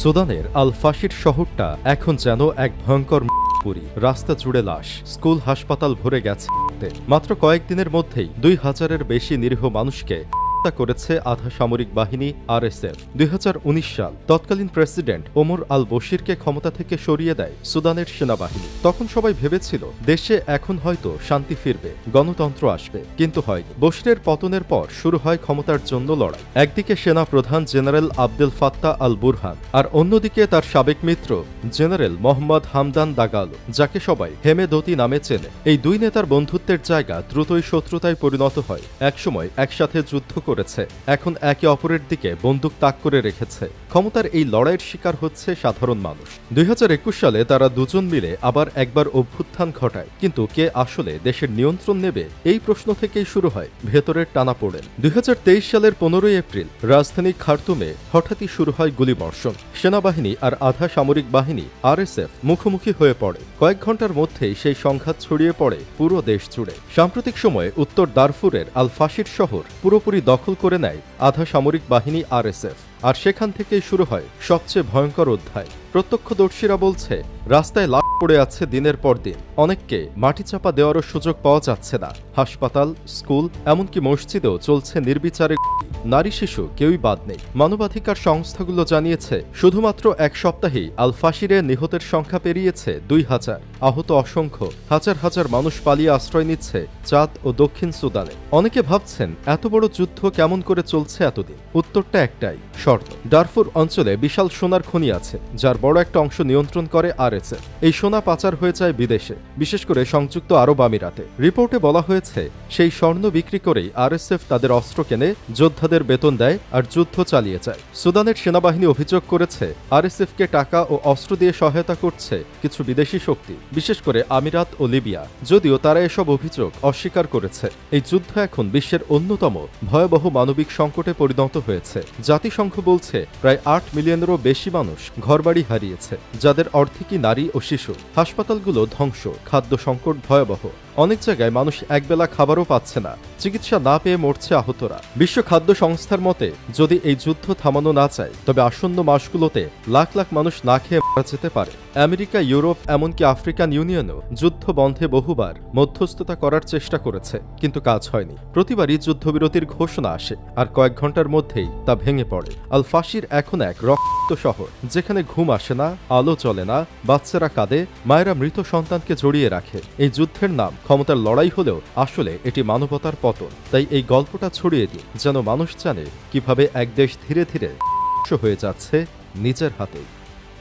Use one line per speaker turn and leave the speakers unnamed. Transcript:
সুদানের আল ফাশির শহরটা এখন যেন এক ভয়ঙ্কর পুরী। রাস্তা জুড়ে লাশ, স্কুল হাসপাতাল ভরে গেছে। মাত্র কয়েকদিনের মধ্যেই ২,০০০-এর বেশি নিরীহ মানুষকে হত্যা করেছে আধা সামরিক বাহিনী আরএসএফ। ২০১৯ সাল তৎকালীন প্রেসিডেন্ট ওমর আল বশিরকে ক্ষমতা থেকে সরিয়ে দেয় সুদানের সেনাবাহিনী। তখন সবাই ভেবেছিল দেশে এখন হয়তো শান্তি ফিরবে, গণতন্ত্র আসবে, কিন্তু হয়নি। বশিরের পতনের পর শুরু হয় ক্ষমতার জন্য লড়াই। একদিকে সেনা প্রধান জেনারেল আবদেল ফাত্তা আল বুরহান, আর অন্যদিকে তার সাবেক মিত্র জেনারেল মোহাম্মদ হামদান দাগালো, যাকে সবাই হেমেদতি নামে চেনে। এই দুই নেতার বন্ধুত্বের জায়গা দ্রুতই শত্রুতায় পরিণত হয়। একসময় একসাথে যুদ্ধ করেছে, এখন একে অপরের দিকে বন্দুক তাক করে রেখেছে। ক্ষমতার এই লড়াইয়ের শিকার হচ্ছে সাধারণ মানুষ। ২০২১ সালে তারা দুজন মিলে আবার একবার অভ্যুত্থান ঘটায়, কিন্তু কে আসলে দেশের নিয়ন্ত্রণ নেবে এই প্রশ্ন থেকেই শুরু হয় ভেতরের টানাপোড়েন। ২০২৩ সালের ১৫ই এপ্রিল রাজধানী খার্তুমে হঠাৎই শুরু হয় গুলিবর্ষণ। সেনাবাহিনী আর আধা সামরিক বাহিনী আরএসএফ মুখোমুখি হয়ে পড়ে। কয়েক ঘন্টার মধ্যেই সেই সংঘাত ছড়িয়ে পড়ে পুরো দেশ জুড়ে। সাম্প্রতিক সময়ে উত্তর দারফুরের আল ফাশির শহর পুরোপুরি দখল করে নেয় আধা সামরিক বাহিনী আরএসএফ, আর সেখান থেকেই শুরু হয় সবচেয়ে ভয়ঙ্কর অধ্যায়। প্রত্যক্ষদর্শীরা বলছে রাস্তায় লাশ পড়ে আছে দিনের পর দিন। অনেককে মাটি চাপা দেওয়ারও সুযোগ পাওয়া যাচ্ছে না। হাসপাতাল, স্কুল, এমনকি মসজিদেও চলছে নির্বিচারে। নারী শিশু কেউই বাদ নেই। মানবাধিকার সংস্থাগুলো জানিয়েছে শুধুমাত্র এক সপ্তাহেই আল ফাশিরে নিহতের সংখ্যা পেরিয়েছে ২,০০০। আহত অসংখ্য। হাজার হাজার মানুষ পালিয়ে আশ্রয় নিচ্ছে চাদ ও দক্ষিণ সুদানে। অনেকে ভাবছেন এত বড় যুদ্ধ কেমন করে চলছে এতদিন। উত্তরটা একটাই, শর্ত। ডারফুর অঞ্চলে বিশাল সোনার খনি আছে, যার বড় একটা অংশ নিয়ন্ত্রণ করে আরএসএফ। এই সোনা পাচার হয়ে যায় বিদেশে, বিশেষ করে সংযুক্ত আরব আমিরাতে। রিপোর্টে বলা হয়েছে সেই স্বর্ণ বিক্রি করেই আরএসএফ তাদের অস্ত্র কেনে, যোদ্ধাদের বেতন দেয় আর যুদ্ধ চালিয়ে যায়। সুদানের সেনাবাহিনী অভিযোগ করেছে আরএসএফকে টাকা ও অস্ত্র দিয়ে সহায়তা করছে কিছু বিদেশি শক্তি, বিশেষ করে আমিরাত ও লিবিয়া, যদিও তারা এসব অভিযোগ অস্বীকার করেছে। এই যুদ্ধ এখন বিশ্বের অন্যতম ভয়াবহ মানবিক সংকটে পরিণত হয়েছে। জাতিসংঘ বলছে প্রায় ৮ মিলিয়নেরও বেশি মানুষ ঘরবাড়ি হারিয়েছে, যাদের অর্ধেকই নারী ও শিশু। হাসপাতালগুলো ধ্বংস, খাদ্য সংকট ভয়াবহ। অনেক জায়গায় মানুষ একবেলা খাবারও পাচ্ছে না, চিকিৎসা না পেয়ে মরছে আহতরা। বিশ্ব খাদ্য সংস্থার মতে যদি এই যুদ্ধ থামানো না চায়, তবে আসন্ন মাসগুলোতে লাখ লাখ মানুষ না খেয়ে মারা যেতে পারে। আমেরিকা, ইউরোপ, এমনকি আফ্রিকান ইউনিয়নও যুদ্ধ বন্ধে বহুবার মধ্যস্থতা করার চেষ্টা করেছে, কিন্তু কাজ হয়নি। প্রতিবারই যুদ্ধবিরতির ঘোষণা আসে, আর কয়েক ঘন্টার মধ্যেই তা ভেঙে পড়ে। আল ফাশির এখন এক রক্ত শহর, যেখানে ঘুম আসে না, আলো চলে না, বাচ্চারা কাঁদে, মায়েরা মৃত সন্তানকে জড়িয়ে রাখে। এই যুদ্ধের নাম ক্ষমতার লড়াই হলেও আসলে এটি মানবতার পতন। তাই এই গল্পটা ছড়িয়ে দিন, যেন মানুষ জানে কিভাবে এক দেশ ধীরে ধীরে হয়ে যাচ্ছে নিজের হাতেই।